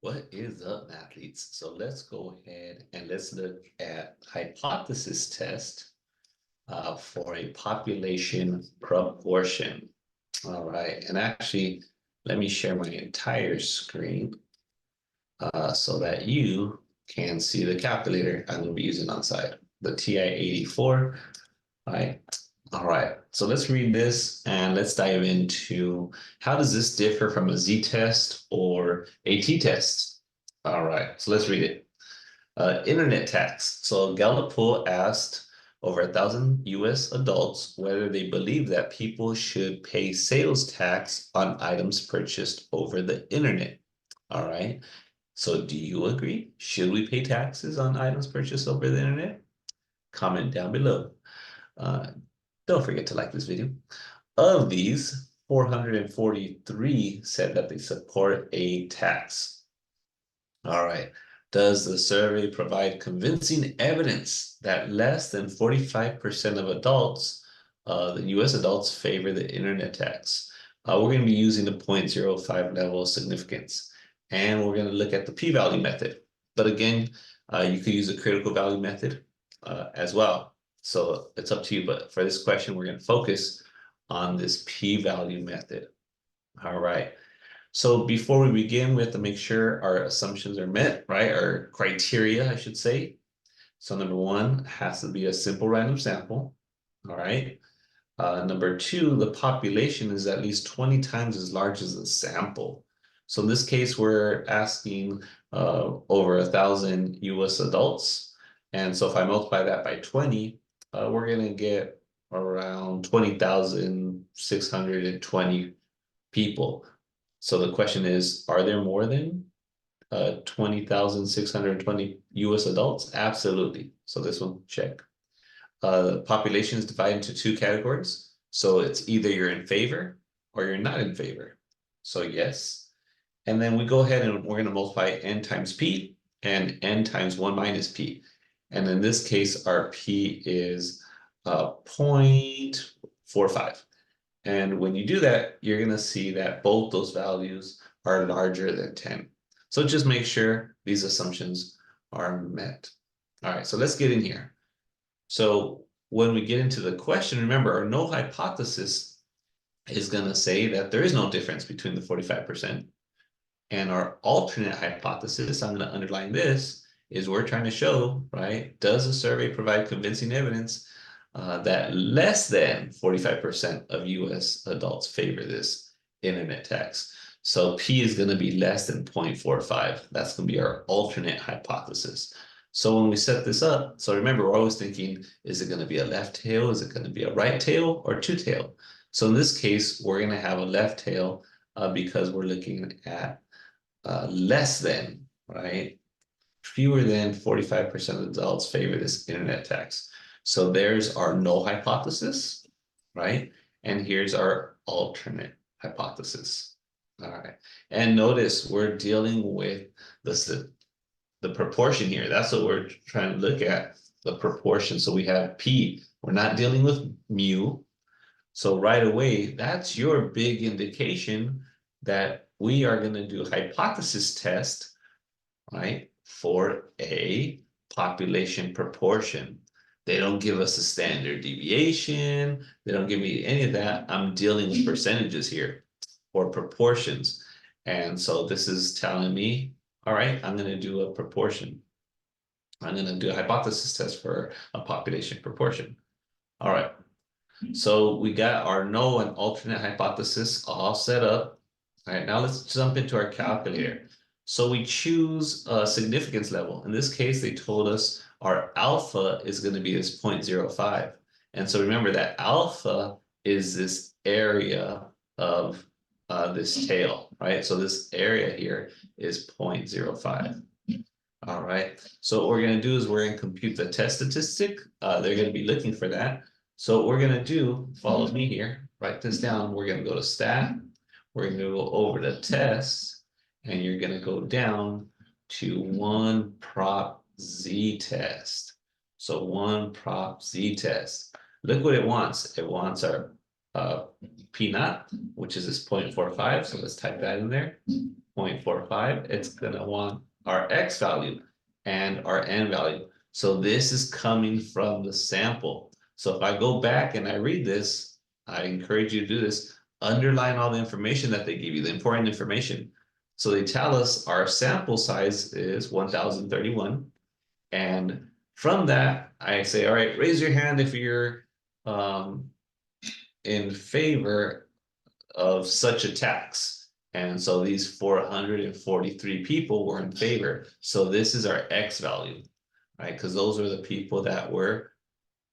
What is up, athletes? So let's go ahead and let's look at hypothesis test for a population proportion. All right, and actually, let me share my entire screen so that you can see the calculator I'm going to be using on site, the TI-84. All right, so let's read this and let's dive into how does this differ from a Z-test or a T-test? All right, so let's read it. Internet tax. So Gallup poll asked over 1,000 US adults whether they believe that people should pay sales tax on items purchased over the internet. All right, so do you agree? Should we pay taxes on items purchased over the internet? Comment down below. Uh, don't forget to like this video. Of these, 443 said that they support a tax. All right. Does the survey provide convincing evidence that less than 45% of adults, the US adults, favor the internet tax? We're going to be using the 0.05 level of significance, and we're going to look at the p-value method. But again, you could use a critical value method as well. So it's up to you. But for this question, we're going to focus on this p-value method. All right. So before we begin, we have to make sure our assumptions are met, right? Our criteria, I should say. So number one has to be a simple random sample. All right. Number two, the population is at least 20 times as large as the sample. So in this case, we're asking over 1,000 US adults. And so if I multiply that by 20, we're going to get around 20,620 people. So the question is, are there more than 20,620 US adults? Absolutely. So this one, check. The population is divided into two categories. So it's either you're in favor or you're not in favor. So yes. And then we go ahead and we're going to multiply n times p and n times 1 minus p. And in this case, our p is 0.45. And when you do that, you're going to see that both those values are larger than 10. So just make sure these assumptions are met. All right, so let's get in here. So when we get into the question, remember our null hypothesis is going to say that there is no difference between the 45%. And our alternate hypothesis, I'm going to underline this, is we're trying to show, right, does the survey provide convincing evidence that less than 45% of US adults favor this internet tax? So P is going to be less than 0.45. That's going to be our alternate hypothesis. So when we set this up, so remember, we're always thinking, is it going to be a left tail? Is it going to be a right tail or two tail? So in this case, we're going to have a left tail because we're looking at less than, right? Fewer than 45% of adults favor this internet tax. So there's our null hypothesis, right? And here's our alternate hypothesis. All right. And notice we're dealing with the proportion here. That's what we're trying to look at, the proportion. So we have P. We're not dealing with mu. So right away, that's your big indication that we are going to do a hypothesis test, right, for a population proportion. They don't give us a standard deviation. They don't give me any of that. I'm dealing with percentages here or proportions. And so this is telling me, all right, I'm going to do a proportion. I'm going to do a hypothesis test for a population proportion. All right. So we got our null and alternate hypothesis all set up. All right, now let's jump into our calculator. So we choose a significance level. In this case, they told us our alpha is going to be this 0.05. And so remember that alpha is this area of this tail, right? So this area here is 0.05. All right. So what we're going to do is we're going to compute the test statistic. They're going to be looking for that. So what we're going to do, follow me here, write this down. We're going to go to stat. We're going to go over to test, and you're going to go down to one prop Z test. So one prop Z test. Look what it wants. It wants our P naught, which is this 0.45. So let's type that in there. 0.45. It's gonna want our X value and our N value. So this is coming from the sample. So if I go back and I read this, I encourage you to do this, underline all the information that they give you, the important information. So they tell us our sample size is 1031. And from that, I say, all right, raise your hand if you're in favor of such a tax. And so these 443 people were in favor. So this is our X value, right? Because those are the people that were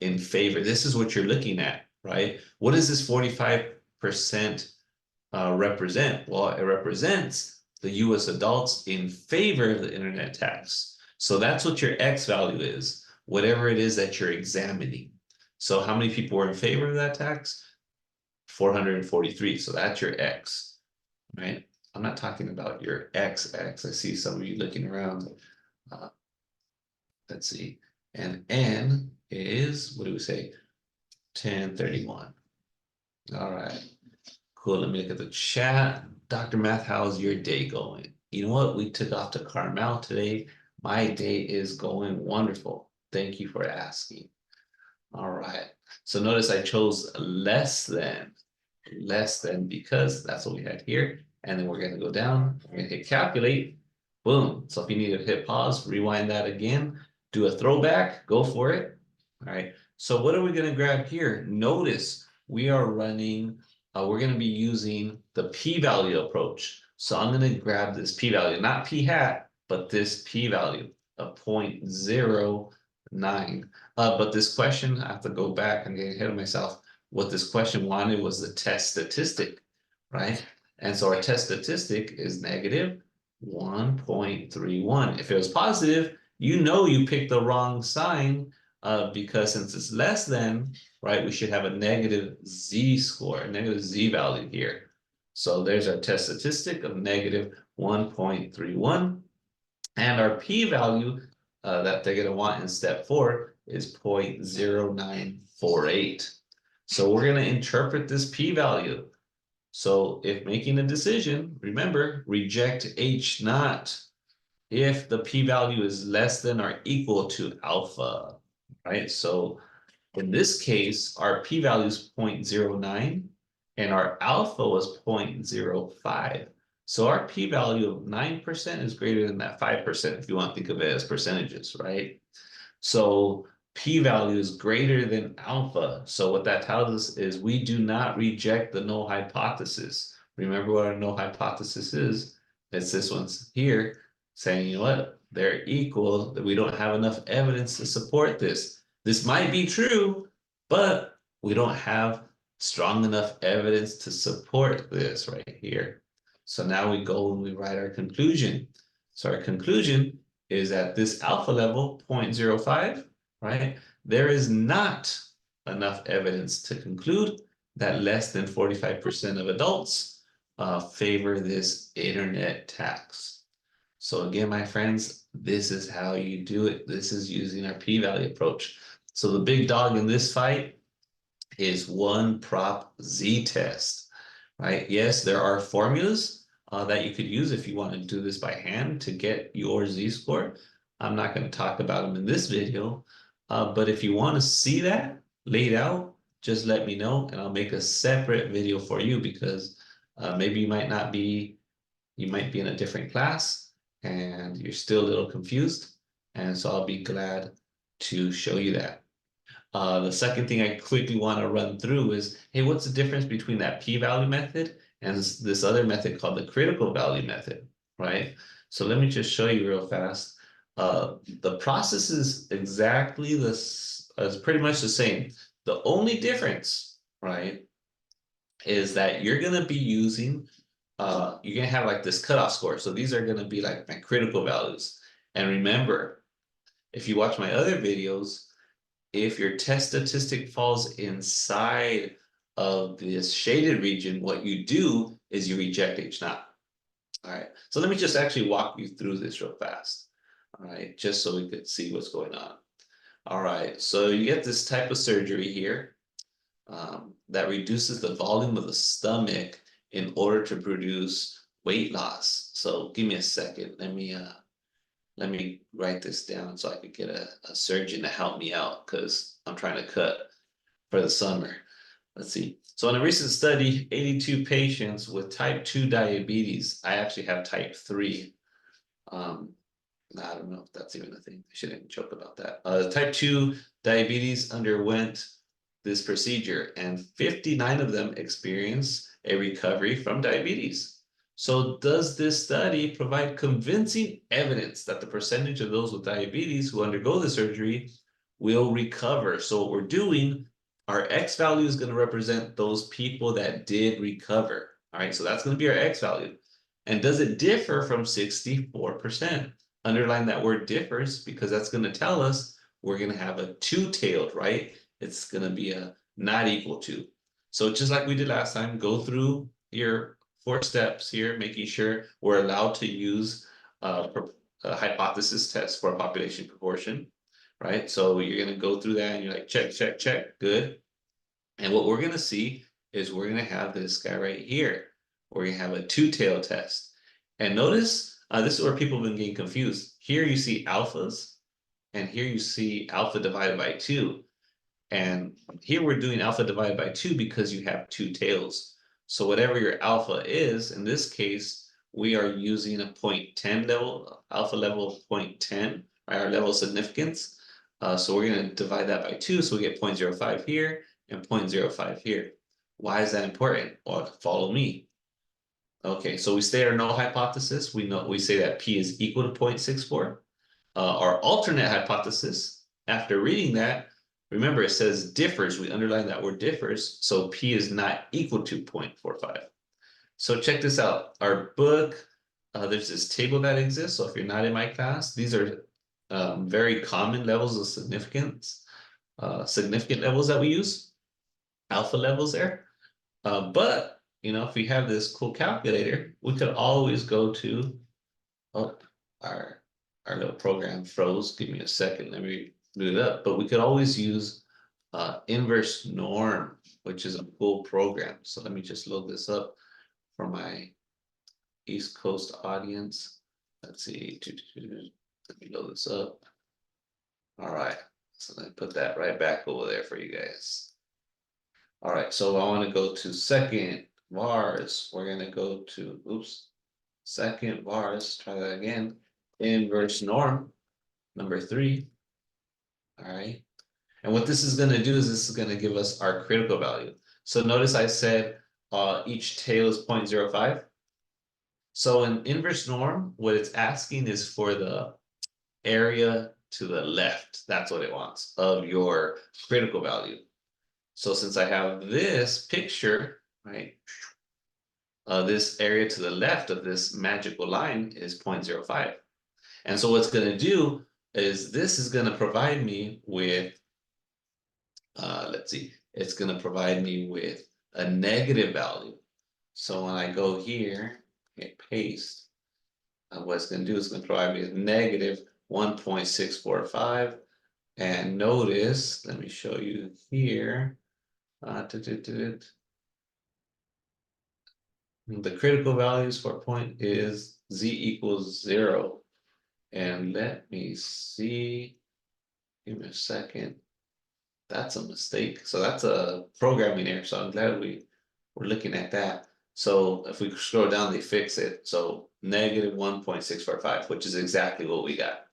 in favor. This is what you're looking at, right? What does this 45% represent? Well, it represents the US adults in favor of the internet tax. So that's what your X value is, whatever it is that you're examining. So how many people were in favor of that tax? 443. So that's your X, right? I'm not talking about your XX. I see some of you looking around. Let's see. And N is, what do we say? 1031. All right. Cool. Let me look at the chat. Dr. Math, how's your day going? You know what? We took off to Carmel today. My day is going wonderful. Thank you for asking. All right. So notice I chose less than because that's what we had here. And then we're going to go down. We're going to hit calculate. Boom. So if you need to hit pause, rewind that again, do a throwback, go for it. All right. So what are we going to grab here? Notice we are running, we're going to be using the p-value approach. So I'm going to grab this p-value, not p hat, but this p-value of 0.09. But this question, I have to go back. I'm getting ahead of myself. What this question wanted was the test statistic, right? And so our test statistic is negative 1.31. If it was positive, you know you picked the wrong sign because since it's less than, right, we should have a negative Z score, a negative Z value here. So there's our test statistic of negative 1.31. And our p-value that they're going to want in step 4 is 0.0948. So we're going to interpret this p-value. So if making a decision, remember, reject H naught if the p-value is less than or equal to alpha, right? So in this case, our p-value is 0.09 and our alpha was 0.05. So our p-value of 9% is greater than that 5% if you want to think of it as percentages, right? So p-value is greater than alpha. So what that tells us is we do not reject the null hypothesis. Remember what our null hypothesis is? It's this one's here saying, you know what, they're equal, that we don't have enough evidence to support this. This might be true, but we don't have strong enough evidence to support this right here. So now we go and we write our conclusion. So our conclusion is at this alpha level, 0.05, right? There is not enough evidence to conclude that less than 45% of adults favor this internet tax. So again, my friends, this is how you do it. This is using our p-value approach. So the big dog in this fight is one prop Z-test, right? Yes, there are formulas that you could use if you want to do this by hand to get your Z-score. I'm not going to talk about them in this video, but if you want to see that laid out, just let me know and I'll make a separate video for you because maybe you might be in a different class and you're still a little confused. And so I'll be glad to show you that. The second thing I quickly want to run through is, hey, what's the difference between that p-value method and this other method called the critical value method, right? So let me just show you real fast. The process is exactly this, pretty much the same. The only difference, right, is that you're going to be using, you're going to have like this cutoff score. So these are going to be like my critical values. And remember, if you watch my other videos, if your test statistic falls inside of this shaded region, what you do is you reject H naught. All right, so let me just actually walk you through this real fast. All right, just so we could see what's going on. All right, so you get this type of surgery here. that reduces the volume of the stomach in order to produce weight loss. So give me a second. Let me write this down so I could get a surgeon to help me out because I'm trying to cut for the summer. Let's see. So in a recent study, 82 patients with type 2 diabetes, I actually have type 3. I don't know if that's even a thing. I shouldn't joke about that. Type 2 diabetes underwent this procedure, and 59 of them experienced a recovery from diabetes. So does this study provide convincing evidence that the percentage of those with diabetes who undergo the surgery will recover? So what we're doing, our X value is going to represent those people that did recover. All right, so that's going to be our X value. And does it differ from 64%? Underline that word differs because that's going to tell us we're going to have a two-tailed, right? It's going to be a not equal to. So just like we did last time, go through your 4 steps here, making sure we're allowed to use a hypothesis test for a population proportion, right? So you're going to go through that and you're like, check, check, check, good. And what we're going to see is we're going to have this guy right here. We're going to have a two-tailed test. And notice, this is where people have been getting confused. Here you see alphas, and here you see alpha divided by 2. And here we're doing alpha divided by 2 because you have 2 tails. So whatever your alpha is, in this case, we are using a 0.10 level, alpha level of 0.10, right, our level of significance. So we're going to divide that by 2, so we get 0.05 here and 0.05 here. Why is that important? Well, follow me. Okay, so we state our null hypothesis. We say that P is equal to 0.64. Our alternate hypothesis, after reading that, remember it says differs. We underline that word differs. So P is not equal to 0.45. So check this out. Our book, there's this table that exists. So if you're not in my class, these are very common levels of significance, significant levels that we use, alpha levels there. But you know, if we have this cool calculator, we could always go to, oh, our little program froze. Give me a second. Let me boot it up. But we could always use inverse norm, which is a cool program. So let me just load this up for my East Coast audience. Let's see. Let me load this up. All right. So let me put that right back over there for you guys. All right. So I want to go to second vars. We're going to go to, oops, second vars. Try that again. Inverse norm, number 3. All right. And what this is going to do is this is going to give us our critical value. So notice I said each tail is 0.05. So in inverse norm, what it's asking is for the area to the left. That's what it wants of your critical value. So since I have this picture, right, this area to the left of this magical line is 0.05. And so what's going to do is this is going to provide me with, let's see, it's going to provide me with a negative value. So when I go here, hit paste, what it's going to do is going to provide me with negative 1.645. And notice, let me show you here. The critical values for point is z equals 0. And let me see, give me a second. That's a mistake. So that's a programming error. So I'm glad we're looking at that. So if we scroll down, they fix it. So negative 1.645, which is exactly what we got.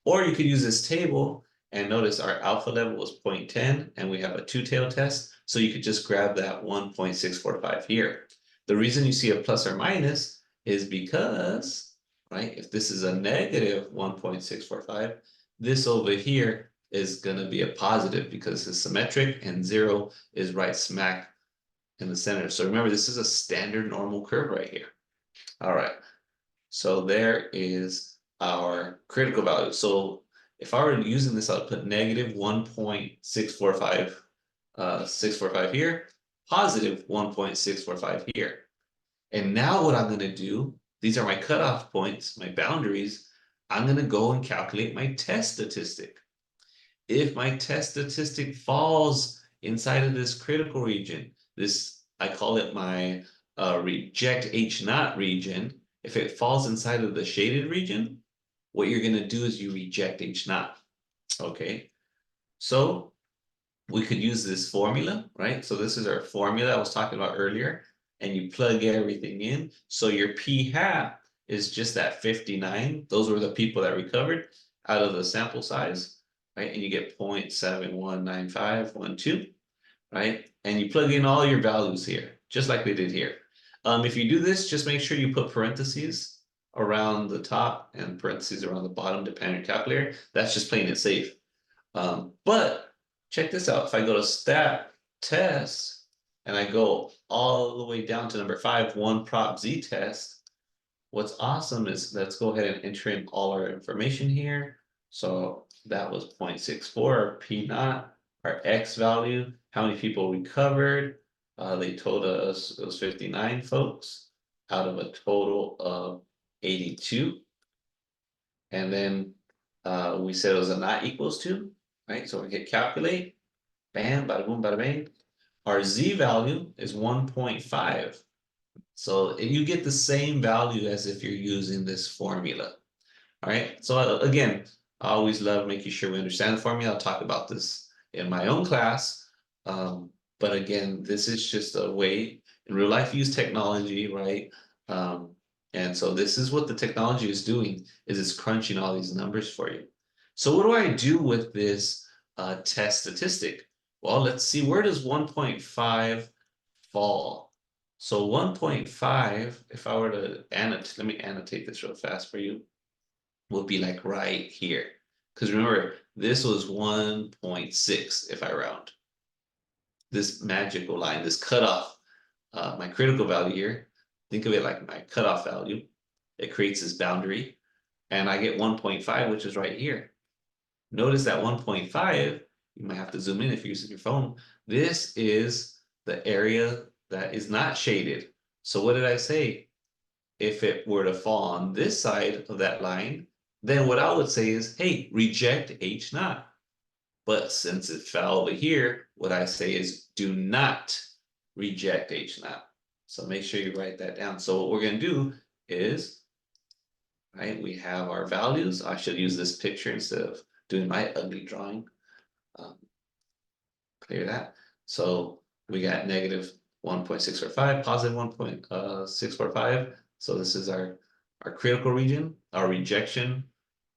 Or you could use this table and notice our alpha level was 0.10 and we have a two-tailed test. So you could just grab that 1.645 here. The reason you see a plus or minus is because, right, if this is a negative 1.645, this over here is going to be a positive because it's symmetric and 0 is right smack in the center. So remember, this is a standard normal curve right here. All right. So there is our critical value. So if I were using this, I'll put negative 1.645 645 here, positive 1.645 here. And now what I'm going to do, these are my cutoff points, my boundaries. I'm going to go and calculate my test statistic. If my test statistic falls inside of this critical region, this, I call it my reject H naught region. If it falls inside of the shaded region, what you're going to do is you reject H naught. Okay, so we could use this formula, right? So this is our formula I was talking about earlier, and you plug everything in. So your p hat is just that 59. Those were the people that recovered out of the sample size, right? And you get 0.719512, right? And you plug in all your values here, just like we did here. If you do this, just make sure you put parentheses around the top and parentheses around the bottom, depending on your calculator. That's just playing it safe. But check this out. If I go to stat test and I go all the way down to number 5, one prop ZTest, what's awesome is let's go ahead and enter in all our information here. So that was 0.64, our P naught, our X value, how many people recovered. They told us it was 59 folks out of a total of 82. And then we said it was a not equals to, right? So we hit calculate, bam, bada boom, bada bang. Our Z value is 1.5. So you get the same value as if you're using this formula. All right. So again, I always love making sure we understand the formula. I'll talk about this in my own class. But again, this is just a way in real life use technology, right? And so this is what the technology is doing, is it's crunching all these numbers for you. So what do I do with this test statistic? Well, let's see, where does 1.5 fall? So 1.5, if I were to annotate, let me annotate this real fast for you, would be like right here. Because remember, this was 1.6 if I round. This magical line, this cutoff, my critical value here, think of it like my cutoff value. It creates this boundary, and I get 1.5, which is right here. Notice that 1.5, you might have to zoom in if you're using your phone. This is the area that is not shaded. So what did I say? If it were to fall on this side of that line, then what I would say is, hey, reject H naught. But since it fell over here, what I say is do not reject H naught. So make sure you write that down. So what we're going to do is, right, we have our values. I should use this picture instead of doing my ugly drawing. Clear that. So we got negative 1.645, positive 1.645. So this is our critical region, our rejection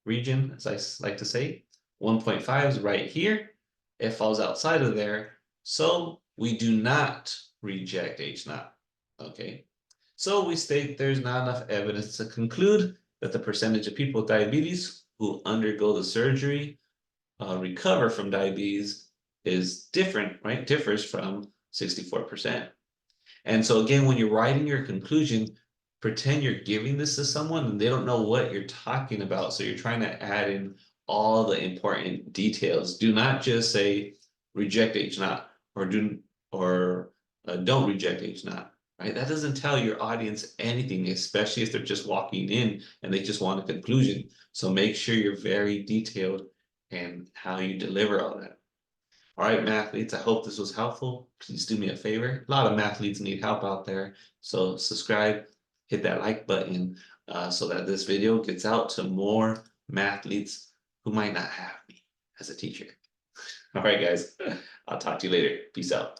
region, as I like to say. 1.5 is right here. It falls outside of there. So we do not reject H naught. Okay. So we state there's not enough evidence to conclude that the percentage of people with diabetes who undergo the surgery recover from diabetes is different, right? Differs from 64%. And so again, when you're writing your conclusion, pretend you're giving this to someone and they don't know what you're talking about. So you're trying to add in all the important details. Do not just say reject H naught or don't reject H naught, right? That doesn't tell your audience anything, especially if they're just walking in and they just want a conclusion. So make sure you're very detailed in how you deliver all that. All right, mathletes, I hope this was helpful. Please do me a favor. A lot of mathletes need help out there. So subscribe, hit that like button so that this video gets out to more mathletes who might not have me as a teacher. All right, guys, I'll talk to you later. Peace out.